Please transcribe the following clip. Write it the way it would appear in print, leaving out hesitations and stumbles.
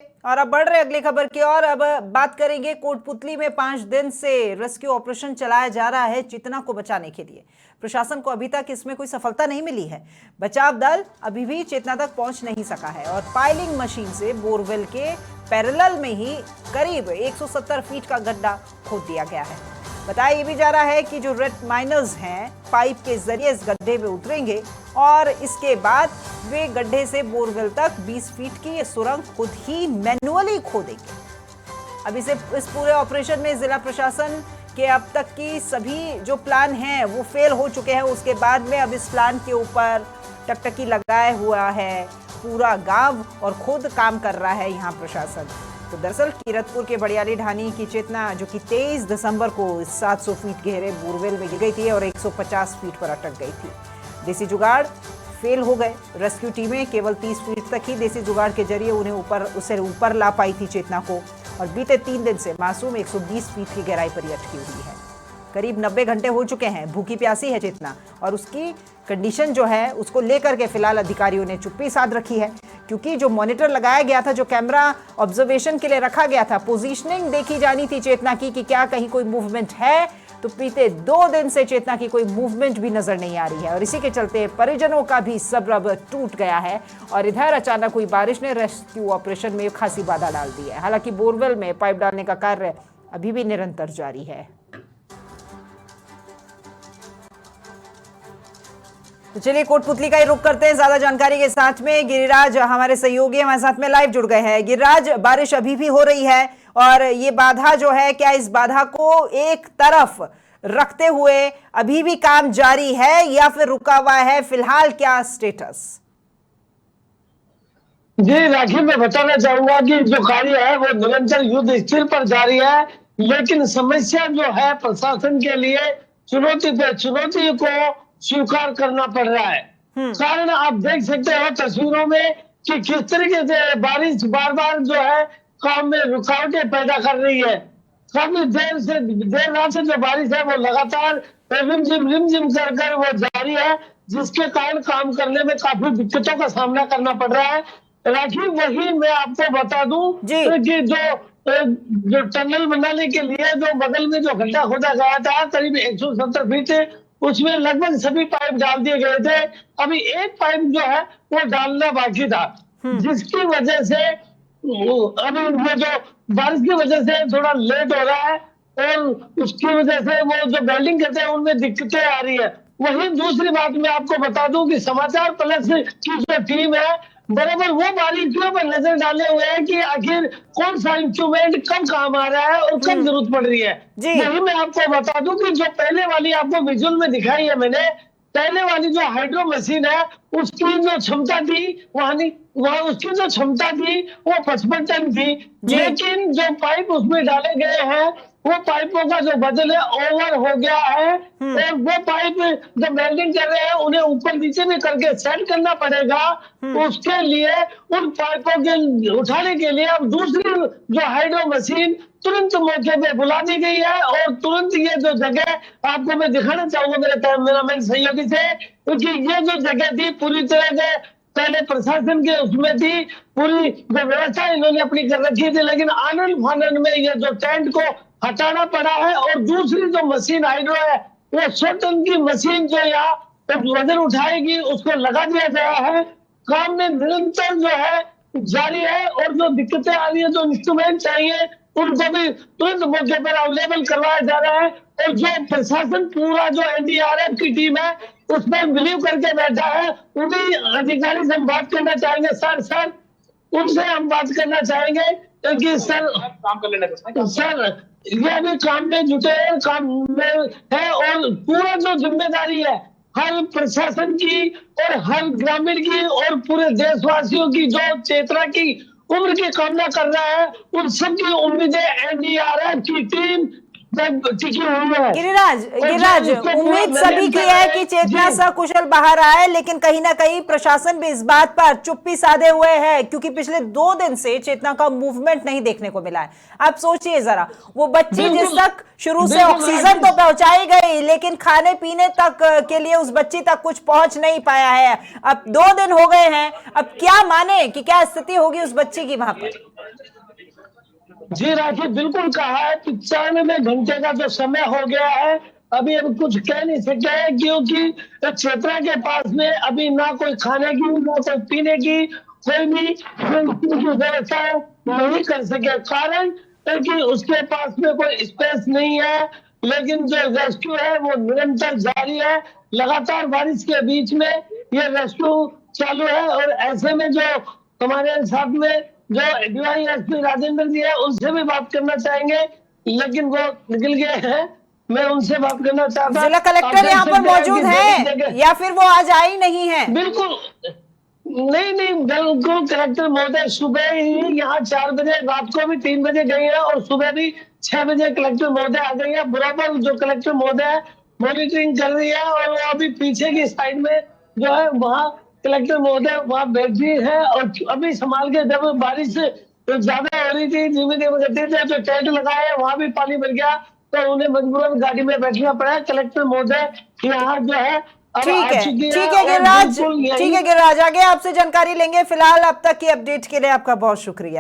और अब बढ़ रहे अगली खबर की ओर। अब बात करेंगे कोटपुतली में 5 दिन से रेस्क्यू ऑपरेशन चलाया जा रहा है चेतना को बचाने के लिए। प्रशासन को अभी तक इसमें कोई सफलता नहीं मिली है। बचाव दल अभी भी चेतना तक पहुंच नहीं सका है और पाइलिंग मशीन से बोरवेल के पैरेलल में ही करीब 170 फीट का गड्ढा खोद दिया गया है। बताया ये भी जा रहा है कि जो रेड माइनर्स हैं पाइप के जरिए इस गड्ढे में उतरेंगे और इसके बाद वे गड्ढे से बोरवेल तक 20 फीट की ये सुरंग खुद ही मैन्युअली खोदेंगे। अब इस पूरे ऑपरेशन में जिला प्रशासन के अब तक की सभी जो प्लान हैं वो फेल हो चुके हैं। उसके बाद में अब इस प्लान के ऊपर टकटकी लगाया हुआ है पूरा गांव और खुद काम कर रहा है यहाँ प्रशासन। तो दरअसल कीरतपुर के बड़ियाली ढानी की चेतना जो कि 23 दिसंबर को 700 फीट गहरे बोरवेल में गिर गई थी और 150 फीट पर अटक गई थी। देसी जुगाड़ फेल हो गए। रेस्क्यू टीमें केवल 30 फीट तक ही देसी जुगाड़ के जरिए उसे ऊपर ला पाई थी चेतना को और बीते 3 दिन से मासूम 120 फीट की गहराई पर ही अटकी हुई है। करीब 90 घंटे हो चुके हैं। भूखी प्यासी है चेतना और उसकी कंडीशन जो है उसको लेकर के फिलहाल अधिकारियों ने चुप्पी साध रखी है, क्योंकि जो मॉनिटर लगाया गया था, जो कैमरा ऑब्जर्वेशन के लिए रखा गया था, पोजीशनिंग देखी जानी थी चेतना की कि क्या कहीं कोई मूवमेंट है। तो बीते 2 दिन से चेतना की कोई मूवमेंट भी नजर नहीं आ रही है और इसी के चलते परिजनों का भी सब्र अब टूट गया है और इधर अचानक हुई बारिश ने रेस्क्यू ऑपरेशन में खासी बाधा डाल दी है। हालांकि बोरवेल में पाइप डालने का कार्य अभी भी निरंतर जारी है। तो चलिए कोटपुतली का ही रुख करते हैं। ज्यादा जानकारी के साथ में गिरिराज हमारे सहयोगी हमारे साथ में लाइव जुड़ गए हैं। गिरिराज, बारिश अभी भी हो रही है और ये बाधा जो है, क्या इस बाधा को एक तरफ रखते हुए अभी भी काम जारी है या फिर रुका हुआ है? फिलहाल क्या स्टेटस? जी राखी, मैं बताना चाहूंगा कि जो कार्य है वो निरंतर युद्ध स्थिर पर जारी है, लेकिन समस्या जो है प्रशासन के लिए चुनौती पे चुनौती को स्वीकार करना पड़ रहा है। कारण आप देख सकते हो तस्वीरों में कि किस तरीके से बारिश बार बार जो है काम में रुकावटें पैदा कर रही है। काफी देर रात से जो बारिश है वो लगातार रिमझिम कर वो जारी है, जिसके कारण काम करने में काफी दिक्कतों का सामना करना पड़ रहा है। राखी, वही मैं आपको बता दूं कि जो टनल बनाने के लिए जो बगल में जो गड्ढा खोदा गया था करीब 170 फीट, उसमें लगभग सभी पाइप डाल दिए गए थे। अभी एक पाइप जो है वो डालना बाकी था, जिसकी वजह से अभी वो जो बारिश की वजह से थोड़ा लेट हो रहा है और उसकी वजह से वो जो वेल्डिंग करते हैं उनमें दिक्कतें आ रही है। वहीं दूसरी बात मैं आपको बता दूं कि समाचार प्लस की जो टीम है बराबर वो बारीकियों पर नजर डाले हुए हैं कि आखिर कौन सा इंस्ट्रूमेंट कब काम आ रहा है और कब जरूरत पड़ रही है। वही मैं आपको बता दूं कि जो पहले वाली आपको विजुअल में दिखाई है मैंने, पहले वाली जो हाइड्रो मशीन है उसकी जो क्षमता थी वहां उसकी जो क्षमता थी वो 55 टन थी, लेकिन जो पाइप उसमें डाले गए हैं वो पाइपों का जो वजन है ओवर हो गया है और वो पाइप जब वेल्डिंग कर रहे हैं उन्हें ऊपर नीचे भी करके सेट करना पड़ेगा। उसके लिए उन पाइपों के उठाने के लिए अब दूसरी जो हाइड्रो मशीन तुरंत मौके पे बुला दी गई है और तुरंत ये जो जगह आपको मैं दिखाना चाहूंगा मेरे सहयोगी से, क्योंकि ये जो जगह थी पूरी तरह से पहले प्रशासन के उसमें थी, पूरी जो व्यवस्था इन्होंने अपनी कर रखी थी, लेकिन आनंद फानंद में ये जो टेंट को हटाना पड़ा है और दूसरी जो मशीन हाइड्रो है वो 100 टन की मशीन जो यहाँ वजन उठाएगी उसको लगा दिया गया है। काम में निरंतर जो है जारी है और जो दिक्कतें आ रही है, जो इंस्ट्रूमेंट चाहिए उनको भी तुरंत मौके पर अवेलेबल करवाया जा रहा है और जो प्रशासन पूरा जो एनडीआरएफ की टीम है उसमें बिलीव करके बैठा है। उन्हीं अधिकारी से हम बात करना चाहेंगे। सर उनसे हम बात करना चाहेंगे क्योंकि सर काम कर लेना सर ये भी काम में जुटे हैं, काम में है और पूरा जो जिम्मेदारी है हर प्रशासन की और हर ग्रामीण की और पूरे देशवासियों की जो चेतना की उम्र की कामना कर रहा है, उन सबकी उम्मीदें एनडीआरएफ की टीम तक टिकी हुई है। गिरिराज, और गिरिराज, जो उसको पूरा उम्मीद सभी की निरंतर है कि चेतना जी, सकुशल बाहर आए, लेकिन कहीं ना कहीं प्रशासन भी इस बात पर चुप्पी साधे हुए है, क्योंकि पिछले 2 दिन से चेतना का मूवमेंट नहीं देखने को मिला है। आप सोचिए जरा, वो बच्ची जिस बिल्कुल तक शुरू से बिल्कुल ऑक्सीजन तो पहुंचाई गई, लेकिन खाने पीने तक के लिए उस बच्ची तक कुछ पहुंच नहीं पाया है। अब 2 दिन हो गए हैं, अब क्या माने कि क्या स्थिति होगी उस बच्ची की वहां पर। जी राखी, बिल्कुल कहा है, 95 घंटे का जो समय हो गया है, अभी अब कुछ कह नहीं सकते हैं, क्योंकि क्षेत्र के पास में अभी ना कोई खाने की, ना कोई पीने की, कोई भी व्यवस्था नहीं कर सके। कारण है कि उसके पास में कोई स्पेस नहीं है, लेकिन जो रेस्क्यू है वो निरंतर जारी है। लगातार बारिश के बीच में ये रेस्क्यू चालू है, और ऐसे में जो हमारे साथ में जो डीवाईएसपी राजेंद्र जी है, उनसे भी बात करना चाहेंगे, लेकिन वो निकल गए हैं। मैं उनसे बात करना चाहता। जिला आप कलेक्टर देख यहाँ पर सकते हैं मौजूद कि हैं या फिर वो आज आई नहीं है। बिल्कुल नहीं नहीं, बिल्कुल कलेक्टर महोदय सुबह ही यहाँ 4 बजे, रात को भी 3 बजे गई है, और सुबह भी 6 बजे कलेक्टर महोदय आ गई है। बराबर जो कलेक्टर महोदय मॉनिटरिंग कर रही है, और वो अभी पीछे की साइड में जो है वहाँ कलेक्टर महोदय वहाँ बैठी है। और अभी संभाल के, जब बारिश ज्यादा हो रही थी, धीमे धीमे गति से जो टेंट लगाए वहाँ भी पानी भर गया, तो उन्हें मजबूरन गाड़ी में बैठना पड़ा। कलेक्टर महोदय यहाँ जो है अब आ चुकी ठीक है, है और गिरिराज, बिल्कुल ठीक यही है गिरिराज, आगे आपसे जानकारी लेंगे। फिलहाल अब तक की अपडेट के लिए आपका बहुत शुक्रिया।